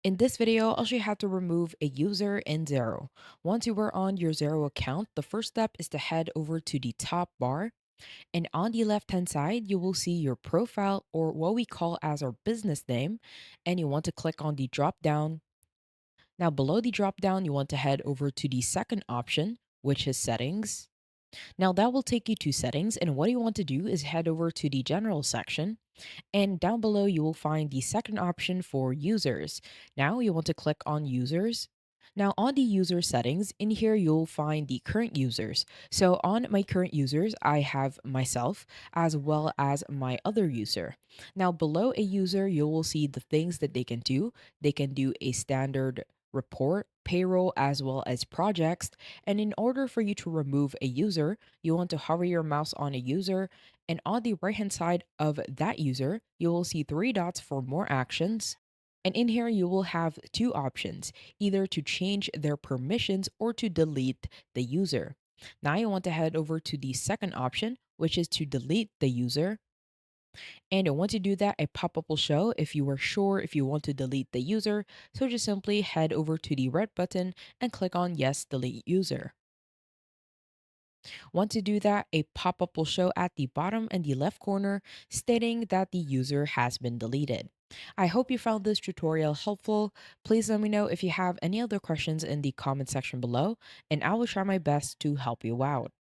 In this video, I'll show you how to remove a user in Xero. Once you are on your Xero account, the first step is to head over to the top bar, and on the left hand side, you will see your profile, or what we call as our business name, and you want to click on the drop down. Now below the drop down, you want to head over to the second option, which is settings. Now that will take you to settings, and what you want to do is head over to the general section, and down below, you will find the second option for users. Now you want to click on users. Now on the user settings, in here you'll find the current users. So on my current users, I have myself as well as my other user. Now below a user, you will see the things that they can do. They can do a standard report, payroll, as well as projects. And in order for you to remove a user, you want to hover your mouse on a user, and on the right hand side of that user, you will see three dots for more actions. And in here, you will have two options, either to change their permissions or to delete the user. Now you want to head over to the second option, which is to delete the user. And once you do that, a pop-up will show if you are sure if you want to delete the user. So just simply head over to the red button and click on Yes, Delete User. Once you do that, a pop-up will show at the bottom and the left corner stating that the user has been deleted. I hope you found this tutorial helpful. Please let me know if you have any other questions in the comment section below, and I will try my best to help you out.